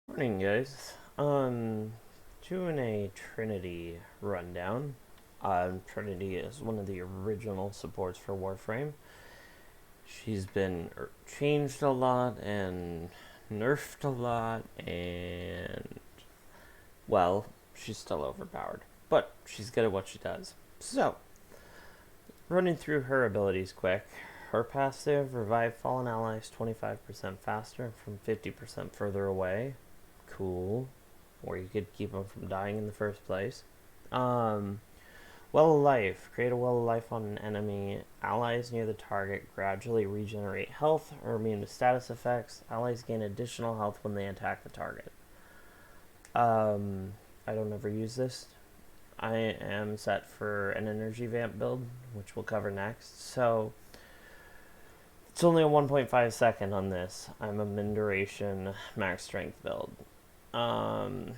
Morning, guys. Doing a Trinity rundown. Trinity is one of the original supports for Warframe. She's been changed a lot and nerfed a lot, and well, she's still overpowered, but she's good at what she does. So, running through her abilities quick. Her passive, revive fallen allies 25% faster from 50% further away. Cool. Or you could keep them from dying in the first place. Um, well of Life. Create a well of life on an enemy. Allies near the target gradually regenerate health or immune to status effects. Allies gain additional health when they attack the target. I don't ever use this. I am set for an energy vamp build, which we'll cover next. So it's only a 1.5 second on this. I'm a min duration max strength build. Um,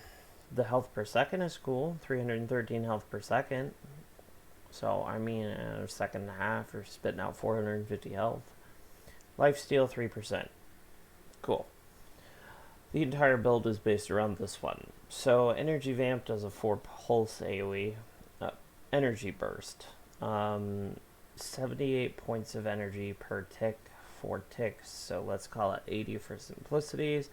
the health per second is cool. 313 health per second. So, I mean, a second and a half, you're spitting out 450 health. Lifesteal 3%. Cool. The entire build is based around this one. So, Energy Vamp does a 4 pulse AoE. Energy Burst. 78 points of energy per tick, 4 ticks. So, let's call it 80 for simplicities.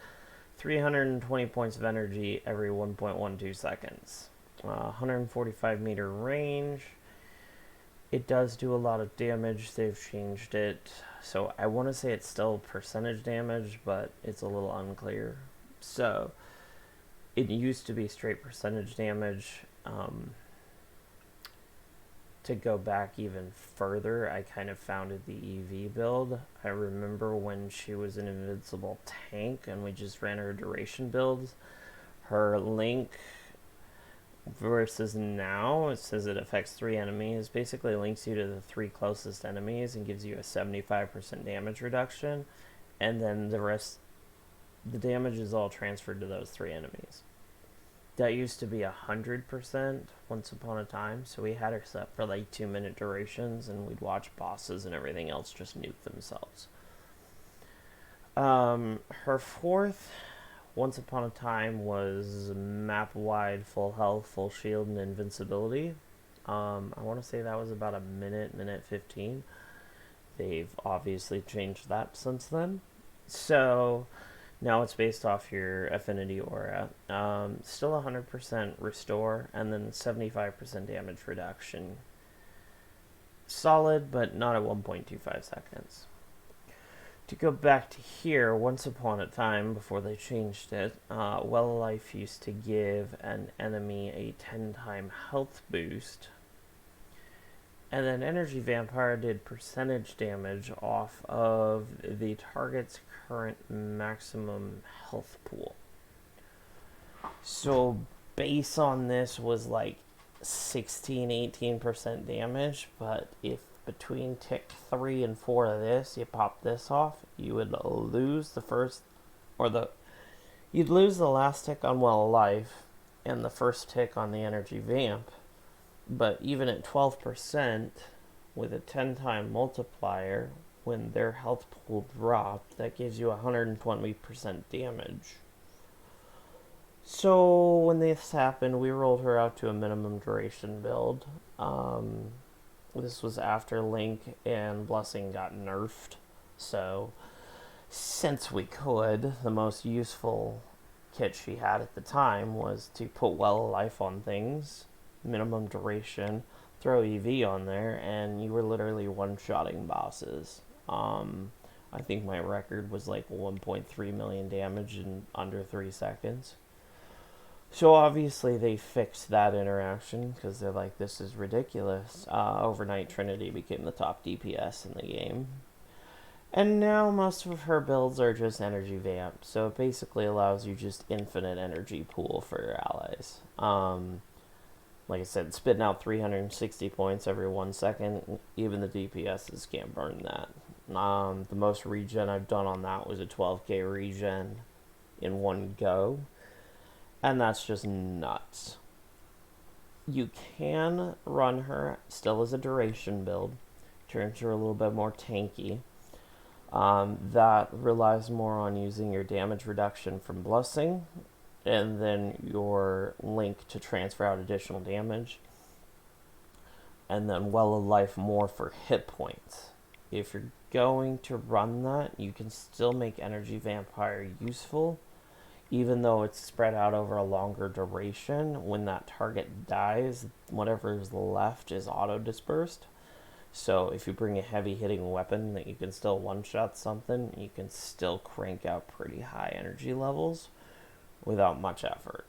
320 points of energy every 1.12 seconds. 145-meter range. It does do a lot of damage. They've changed it. So I want to say it's still percentage damage, but it's a little unclear. So it used to be straight percentage damage. To go back even further, I kind of founded the EV build. I remember when she was an invincible tank and we just ran her duration builds. Her link versus now, it says it affects 3 enemies. Basically links you to the 3 closest enemies and gives you a 75% damage reduction. And then the rest, the damage is all transferred to those 3 enemies. That used to be 100% once upon a time, so we had her set for like 2-minute durations, and we'd watch bosses and everything else just nuke themselves. Her fourth, once upon a time, was map-wide full health, full shield, and invincibility. I want to say that was about a minute 15. They've obviously changed that since then. So now it's based off your affinity aura. Still 100% restore, and then 75% damage reduction. Solid, but not at 1.25 seconds. To go back to here, once upon a time, before they changed it, Well of Life used to give an enemy a 10-time health boost. And then Energy Vampire did percentage damage off of the target's current maximum health pool. So base on this was like 16-18% damage, but if between tick 3 and 4 of this you pop this off, you would lose the first, or you'd lose the last tick on Well of Life and the first tick on the Energy Vamp. But even at 12% with a 10-time multiplier, when their health pool dropped, that gives you 120% damage. So when this happened, we rolled her out to a minimum duration build. This was after Link and Blessing got nerfed. So since we could, the most useful kit she had at the time was to put Well of Life on things, minimum duration, throw EV on there, and you were literally one-shotting bosses. I think my record was like 1.3 million damage in under 3 seconds. So obviously they fixed that interaction because they're like, this is ridiculous. Overnight Trinity became the top DPS in the game. And now most of her builds are just energy vamp, so it basically allows you just infinite energy pool for your allies. Like I said, spitting out 360 points every 1 second. Even the DPSs can't burn that. The most regen I've done on that was a 12k regen in one go. And that's just nuts. You can run her still as a duration build. Turns her a little bit more tanky. That relies more on using your damage reduction from Blessing and then your link to transfer out additional damage. And then Well of Life more for hit points. If you're going to run that, you can still make Energy Vampire useful, even though it's spread out over a longer duration. When that target dies, whatever is left is auto-dispersed. So if you bring a heavy-hitting weapon that you can still one-shot something, you can still crank out pretty high energy levels without much effort.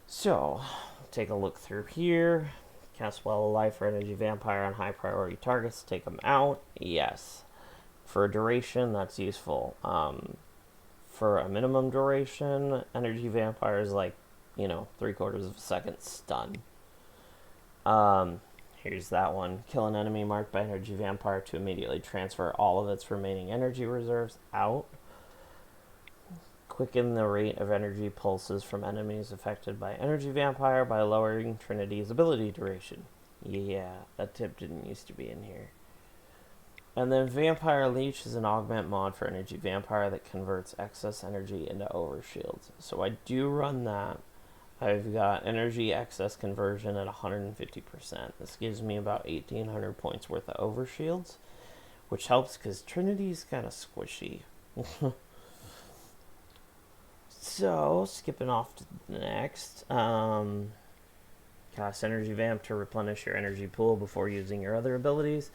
So, take a look through here. Cast Well of Life for Energy Vampire on high priority targets. Take them out. Yes. For a duration, that's useful. For a minimum duration, Energy Vampire is like, 3/4 of a second stun. Here's that one. Kill an enemy marked by Energy Vampire to immediately transfer all of its remaining energy reserves out. Quicken the rate of energy pulses from enemies affected by Energy Vampire by lowering Trinity's ability duration. Yeah, that tip didn't used to be in here. And then Vampire Leech is an augment mod for Energy Vampire that converts excess energy into overshields. So I do run that. I've got energy excess conversion at 150%. This gives me about 1,800 points worth of overshields, which helps because Trinity's kind of squishy. So, skipping off to the next. Cast Energy Vamp to replenish your energy pool before using your other abilities,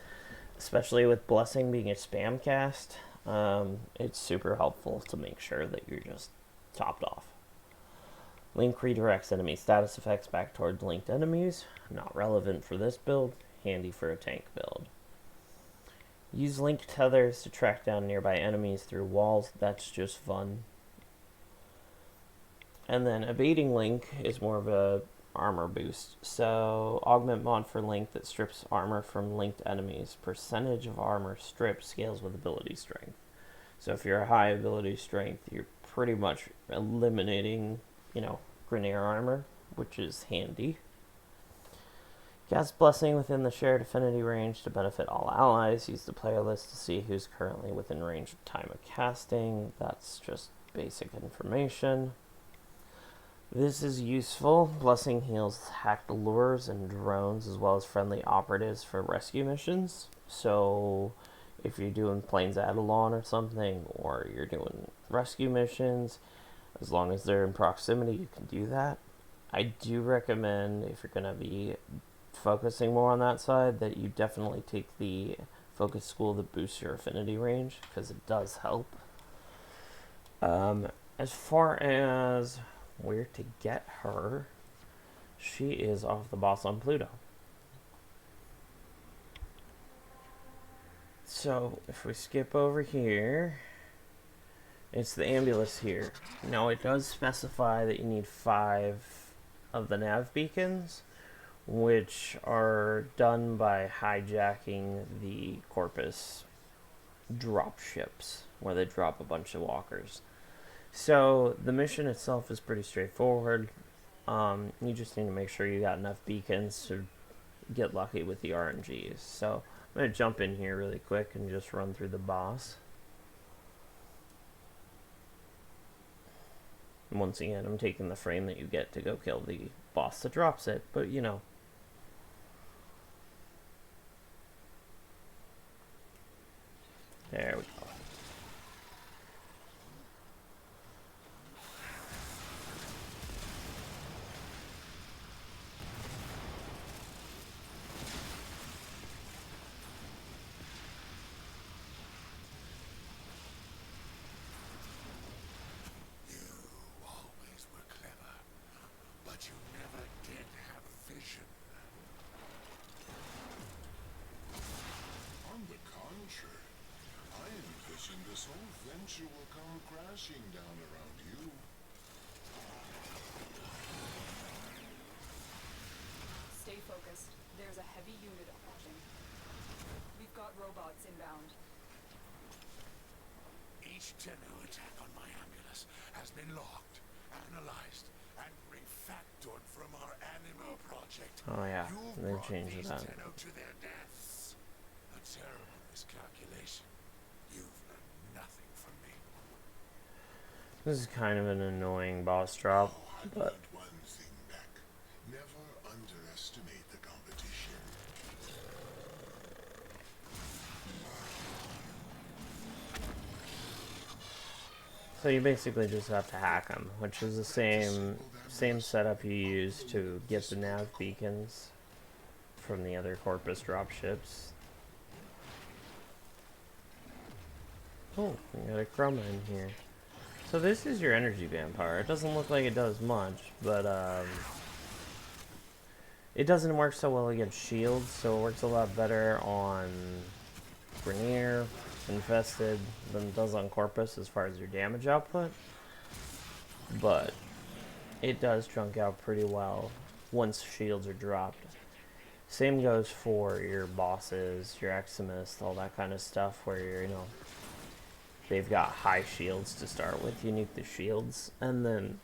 especially with Blessing being a spam cast. It's super helpful to make sure that you're just topped off. Link redirects enemy status effects back towards linked enemies. Not relevant for this build, handy for a tank build. Use link tethers to track down nearby enemies through walls. That's just fun. And then Evading Link is more of a armor boost. So augment mod for Link that strips armor from linked enemies. Percentage of armor stripped scales with ability strength. So if you're a high ability strength, you're pretty much eliminating, Grineer armor, which is handy. Cast Blessing within the shared affinity range to benefit all allies. Use the player list to see who's currently within range of time of casting. That's just basic information. This is useful. Blessing heals hacked lures and drones as well as friendly operatives for rescue missions. So if you're doing Plains Adelon or something, or you're doing rescue missions, as long as they're in proximity, you can do that. I do recommend, if you're going to be focusing more on that side, that you definitely take the focus school that boosts your affinity range, because it does help. As far as where to get her, she is off the boss on Pluto. So if we skip over here, it's the ambulance here. Now it does specify that you need 5 of the nav beacons, which are done by hijacking the Corpus drop ships, where they drop a bunch of walkers. So the mission itself is pretty straightforward. You just need to make sure you got enough beacons to get lucky with the RNGs. So I'm going to jump in here really quick and just run through the boss. And once again, I'm taking the frame that you get to go kill the boss that drops it, but There we go. This whole venture will come crashing down around you. Stay focused. There's a heavy unit approaching. We've got robots inbound. Each Tenno attack on my ambulance has been logged, analyzed, and refactored from our Anima project. Oh yeah, they changed these that. Tenno to their deaths. A terrible miscalculation. You This is kind of an annoying boss drop, Oh, I but learned one thing back. Never underestimate the competition. so you basically just have to hack them, which is the That disabled same Amulus setup you on use the to loop get the this nav protocol. beacons from the other Corpus dropships. Oh, we got a Chroma in here. So this is your energy vampire. It doesn't look like it does much, but it doesn't work so well against shields, so it works a lot better on Grenier, Infested, than it does on Corpus as far as your damage output. But it does chunk out pretty well once shields are dropped. Same goes for your bosses, your Eximist, all that kind of stuff where they've got high shields to start with. You nuke the shields, and then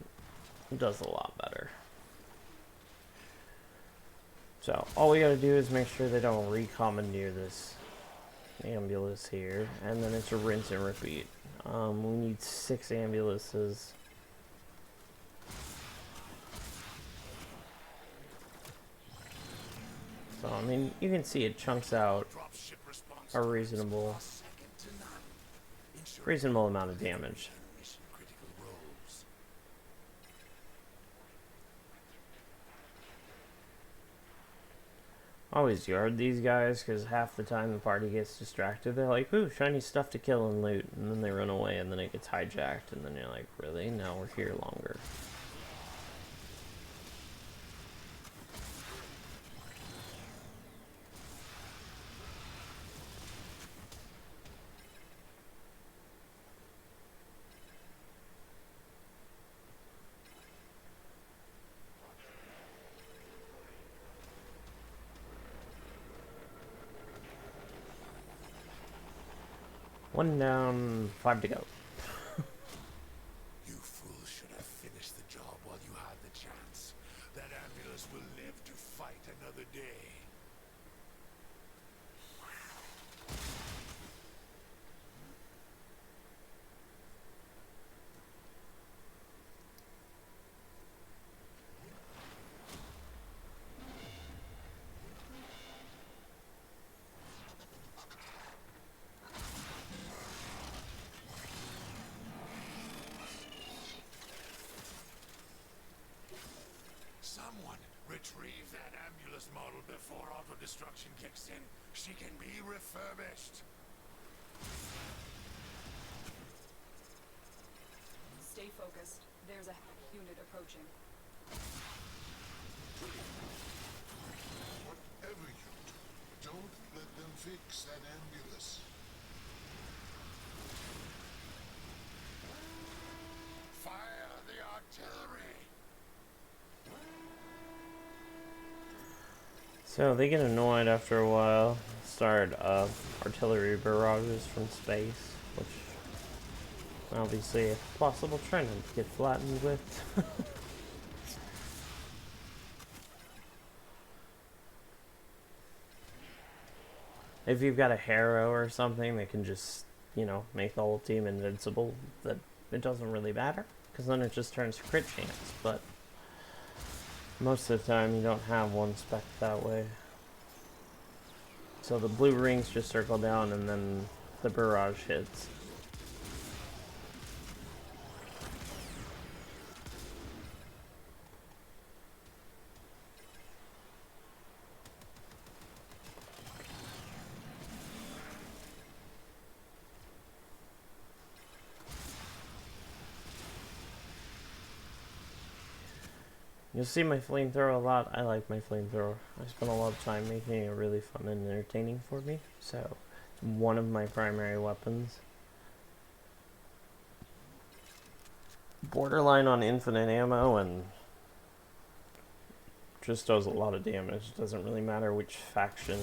it does a lot better. So all we gotta do is make sure they don't recommandeer this ambulance here, and then it's a rinse and repeat. We need 6 ambulances. So I mean, you can see it chunks out Dropship response a times are reasonable second to none, ensuring amount of delivery damage. and mission-critical roles. Always guard these guys, because half the time the party gets distracted. They're like, ooh, shiny stuff to kill and loot, and then they run away, and then it gets hijacked, and then you're like, really? Now we're here longer. One down, 5 to go. You fools should have finished the job while you had the chance. That ambulance will live to fight another day. Someone retrieve that ambulance model before auto-destruction kicks in. She can be refurbished. Stay focused. There's a unit approaching. Whatever you do, don't let them fix that ambulance. Fire the artillery! So they get annoyed after a while. Start artillery barrages from space, which obviously a possible trend to get flattened with. If you've got a Harrow or something that can just, make the whole team invincible, that it doesn't really matter, because then it just turns to crit chance. But most of the time you don't have one spec that way. So the blue rings just circle down and then the barrage hits. You'll see my flamethrower a lot. I like my flamethrower. I spent a lot of time making it really fun and entertaining for me. So it's one of my primary weapons. Borderline on infinite ammo and just does a lot of damage. It doesn't really matter which faction.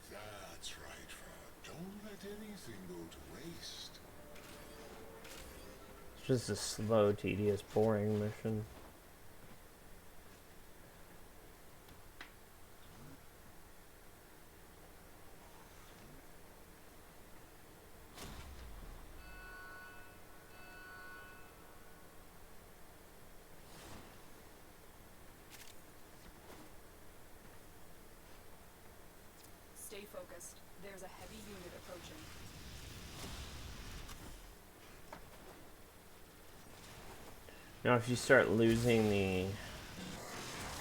That's right, Frog. Don't let anything go to waste. It's just a slow, tedious, boring mission. focused. There's a heavy unit approaching. Now, if you start losing the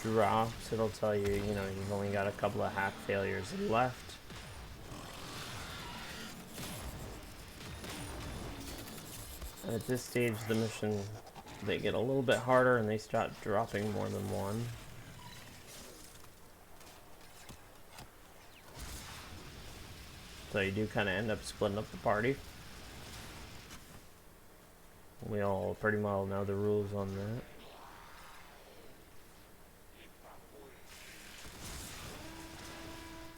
drops, it'll tell you, you know, you've only got a couple of hack failures left. And at this stage, the mission, they get a little bit harder and they start dropping more than one. So you do kind of end up splitting up the party. We all pretty well know the rules on that.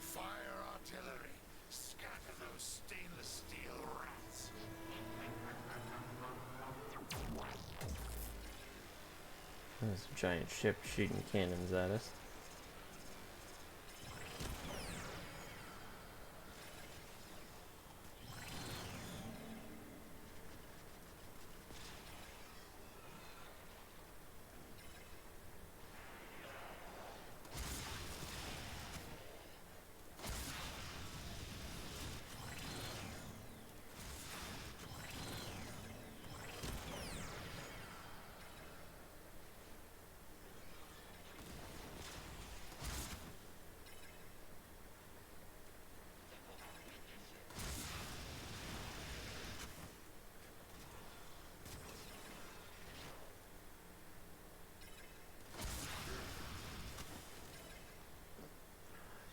Fire artillery. Scatter those stainless steel rats. There's a giant ship shooting cannons at us.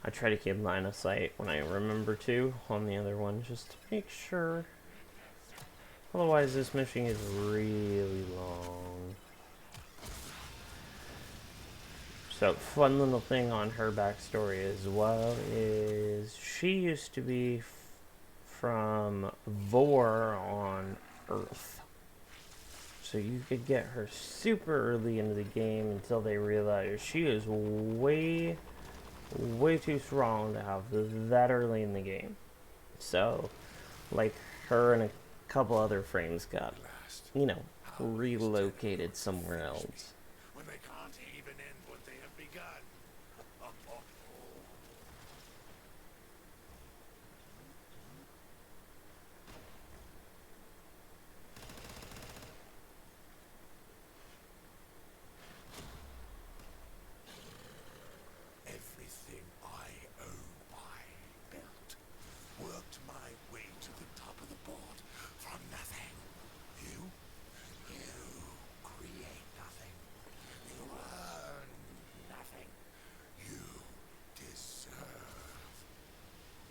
I try to keep line of sight when I remember to on the other one, just to make sure. Otherwise, this mission is really long. So, fun little thing on her backstory as well is she used to be from Vor on Earth. So you could get her super early into the game until they realize she is way too strong to have that early in the game. So, like, her and a couple other frames got, you know, relocated somewhere else. When they can't even end what they have begun. Everything I own, I built. Worked my way to the top of the board from nothing. You create nothing. You earn nothing. You deserve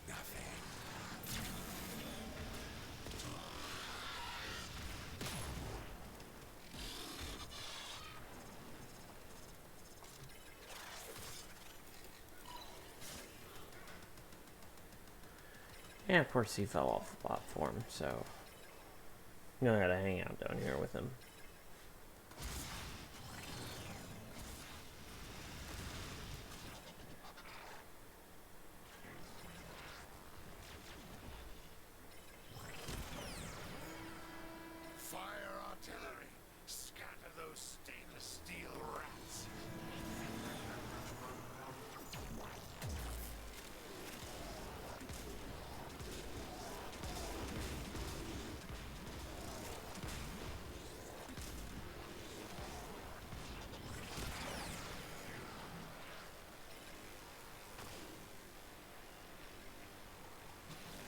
nothing. And of course he fell off the platform, so you know, I gotta hang out down here with him. Fire artillery. Scatter those stainless steel rats.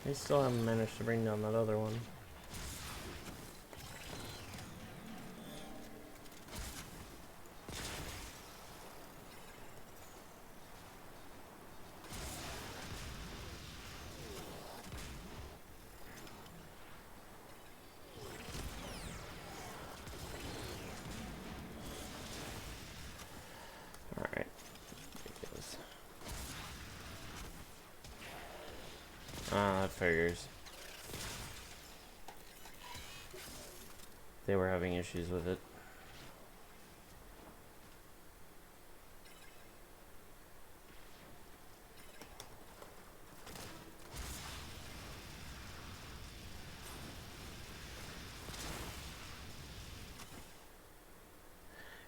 They still haven't managed to bring down that other one. Alright. That figures. They were having issues with it.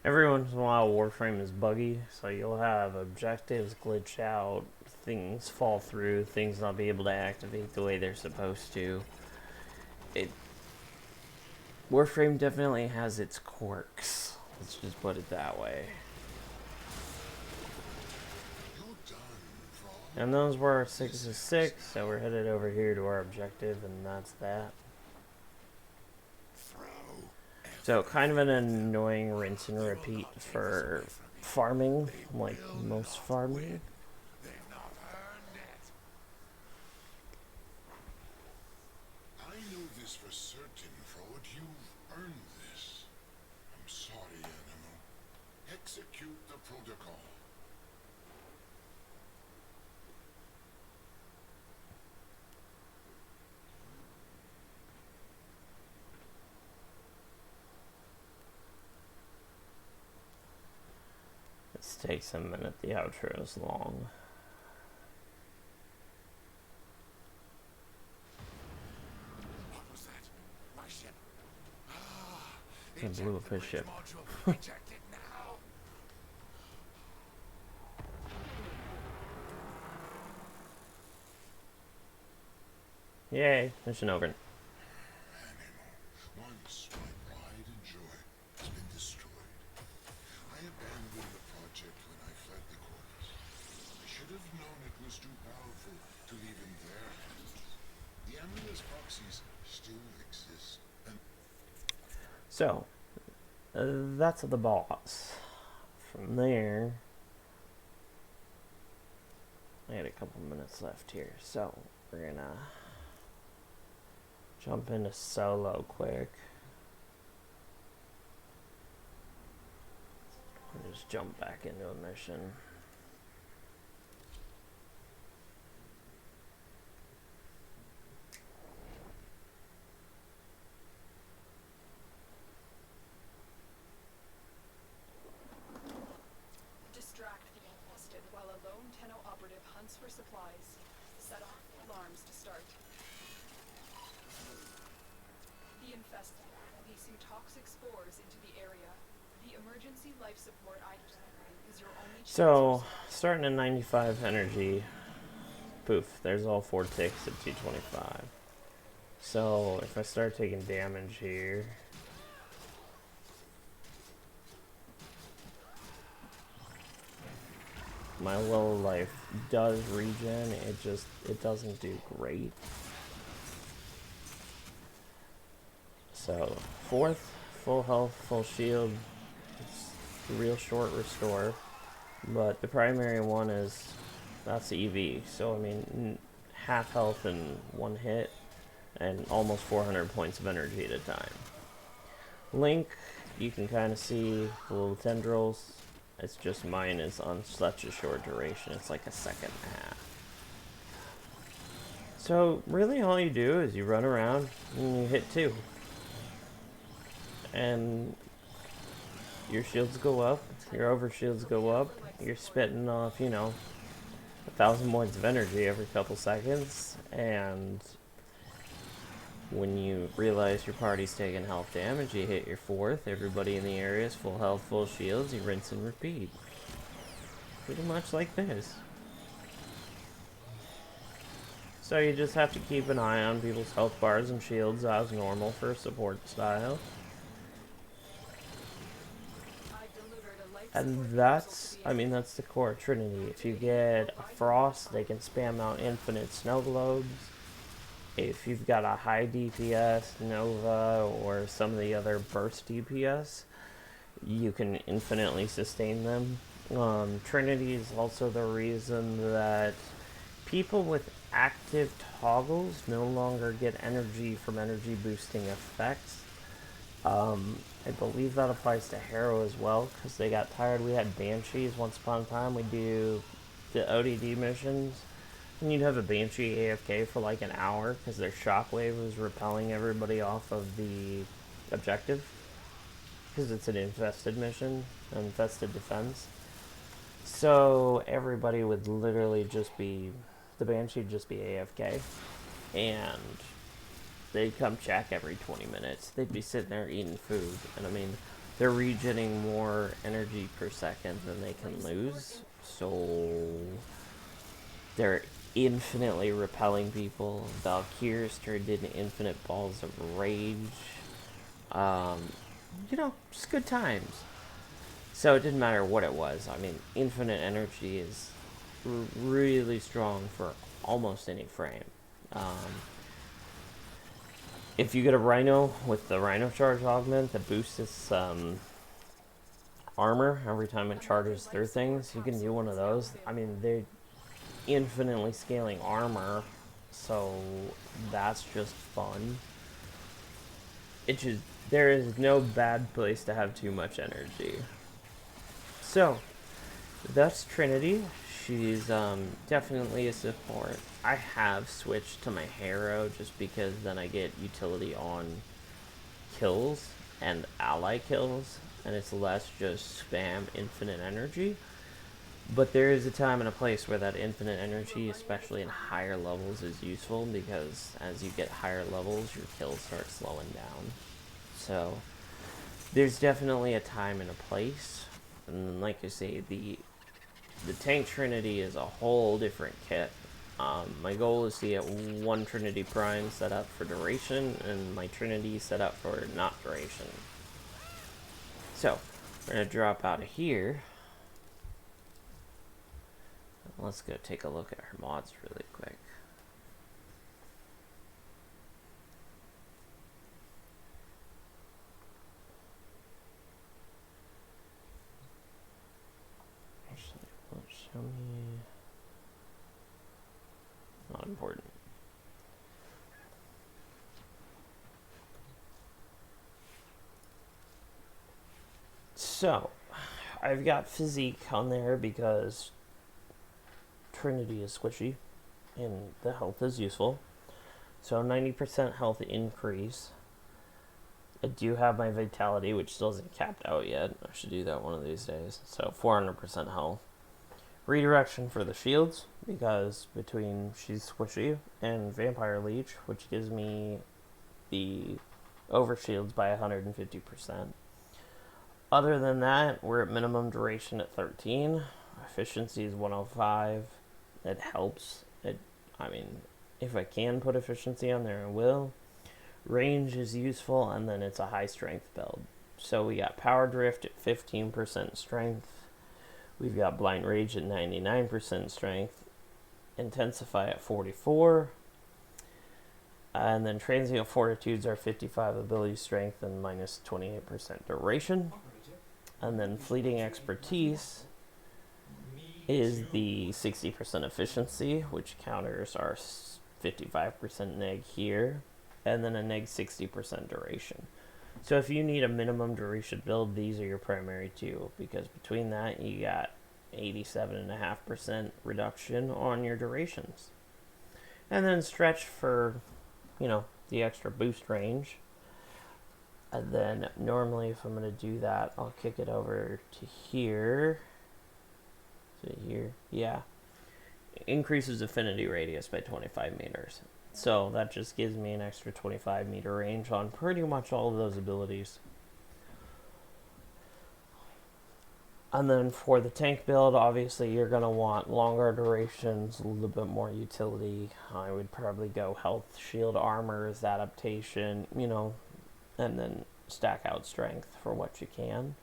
Every once in a while, Warframe is buggy, so you'll have objectives glitch out, things fall through, things not be able to activate the way they're supposed to. It Warframe definitely has its quirks. Let's just put it that way. You're done, Frog. And those were our 6 of 6, so we're headed over here to our objective, and that's that. Throw. So kind of an annoying rinse and repeat for farming, like most farming. They've not earned it. I know this for certain, Frog. You've earned this. I'm sorry, animal. Execute the protocol. This takes a minute, the outro is long. What was that? My ship. I blew up his ship. Eject it now. Yay, mission over. Animal. Once my pride and joy has been destroyed. I abandoned the project when I fled the corpse. I should have known it was too powerful to leave in their hands. The Amulus proxies still exist, and So, that's the boss. From there, I had a couple minutes left here, so we're gonna jump into solo quick. I'll just jump back into a mission. Distract the infested while a lone Tenno operative hunts for supplies. Set off alarms to start. The infested, releasing toxic spores into the area. The emergency life support item is your only chance. So, starting at 95 energy, poof, there's all 4 ticks at 225. So, if I start taking damage here, my low life does regen, it doesn't do great. So, 4th, full health, full shield, it's a real short restore, but the primary one is, that's the EV, so I mean, half health in 1 hit, and almost 400 points of energy at a time. Link, you can kind of see the little tendrils. It's just mine is on such a short duration. It's like a second and a half. So really all you do is you run around and you hit 2. And your shields go up, your overshields go up, you're spitting off, 1,000 points of energy every couple seconds, and when you realize your party's taking health damage, you hit your 4th, everybody in the area is full health, full shields, you rinse and repeat. Pretty much like this. So you just have to keep an eye on people's health bars and shields as normal for a support style. And that's the core Trinity. If you get a Frost, they can spam out infinite snow globes. If you've got a high DPS, Nova, or some of the other burst DPS, you can infinitely sustain them. Trinity is also the reason that people with active toggles no longer get energy from energy boosting effects. I believe that applies to Harrow as well, because they got tired. We had Banshees once upon a time. We do the ODD missions, and you'd have a Banshee AFK for like an hour, because their shockwave was repelling everybody off of the objective, because it's an infested mission, an infested defense. So everybody would literally just be, the Banshee would just be AFK, and they'd come check every 20 minutes. They'd be sitting there eating food, and I mean, they're regenerating more energy per second than they can lose. So they're infinitely repelling people. Valkyries turned into infinite balls of rage. Um, just good times. So it didn't matter what it was. I mean, infinite energy is really strong for almost any frame. Um, if you get a Rhino with the Rhino Charge Augment that boosts its armor every time it charges through things, you can do one of those. I mean, they're infinitely scaling armor, so that's just fun. There is no bad place to have too much energy. So that's Trinity. She's definitely a support. I have switched to my Harrow just because then I get utility on kills and ally kills, and it's less just spam infinite energy. But there is a time and a place where that infinite energy, especially in higher levels, is useful because as you get higher levels, your kills start slowing down. So there's definitely a time and a place. And like I say, the tank Trinity is a whole different kit. My goal is to get one Trinity Prime set up for duration and my Trinity set up for not duration. So, we're going to drop out of here. Let's go take a look at her mods really quick. Actually, won't show me. Not important. So, I've got physique on there because Trinity is squishy and the health is useful. So 90% health increase. I do have my vitality, which still isn't capped out yet. I should do that one of these days. So 400% health. Redirection for the shields, because between she's squishy and Vampire Leech, which gives me the overshields by 150%. Other than that, we're at minimum duration at 13. Efficiency is 105. It helps. If I can put efficiency on there, I will. Range is useful, and then it's a high strength build. So we got Power Drift at 15% strength. We've got Blind Rage at 99% strength. Intensify at 44. And then Transient Fortitudes are 55 ability strength and minus 28% duration. And then Fleeting Expertise is the 60% efficiency, which counters our 55% neg here, and then a neg 60% duration. So if you need a minimum duration build, these are your primary two, because between that you got 87.5% reduction on your durations. And then stretch for, the extra boost range. And then normally if I'm going to do that, I'll kick it over to here. Yeah. Increases affinity radius by 25 meters. So that just gives me an extra 25 meter range on pretty much all of those abilities. And then for the tank build, obviously you're going to want longer durations, a little bit more utility. I would probably go health, shield, armors, adaptation, and then stack out strength for what you can.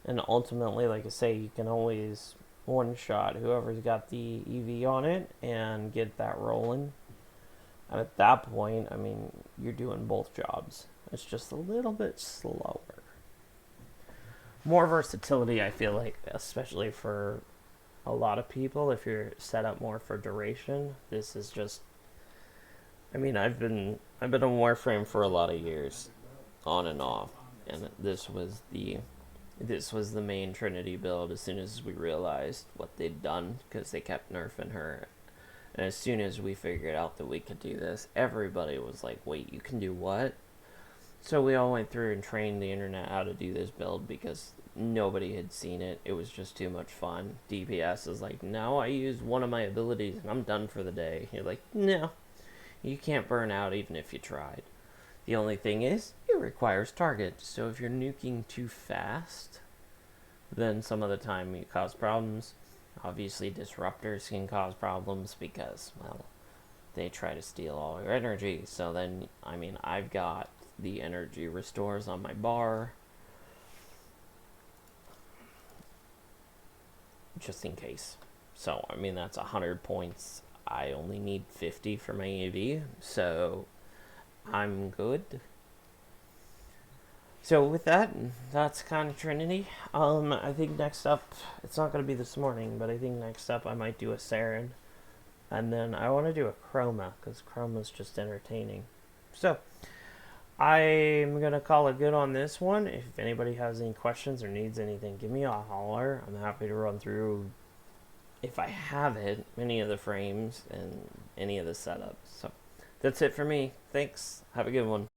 And ultimately, like I say, you can always one shot whoever's got the EV on it and get that rolling. And at that point, you're doing both jobs. It's just a little bit slower. More versatility, I feel like, especially for a lot of people, if you're set up more for duration. This is just, I've been on Warframe for a lot of years, on and off, and this was the main Trinity build as soon as we realized what they'd done, because they kept nerfing her. And as soon as we figured out that we could do this, everybody was like, wait, you can do what? So we all went through and trained the internet how to do this build because nobody had seen it. It was just too much fun. DPS is like, no, I used one of my abilities and I'm done for the day. You're like, no, you can't burn out even if you tried. The only thing is, it requires target. So if you're nuking too fast, then some of the time you cause problems. Obviously, disruptors can cause problems because, well, they try to steal all your energy. So then, I mean, I've got the energy restores on my bar, just in case. So, I mean, that's 100 points. I only need 50 for my AV, so I'm good. So with that, that's kind of Trinity. I think next up, it's not going to be this morning, but I think next up I might do a Saren. And then I want to do a Chroma, because Chroma's just entertaining. So, I'm going to call it good on this one. If anybody has any questions or needs anything, give me a holler. I'm happy to run through, if I have it, any of the frames and any of the setups. So, that's it for me. Thanks. Have a good one.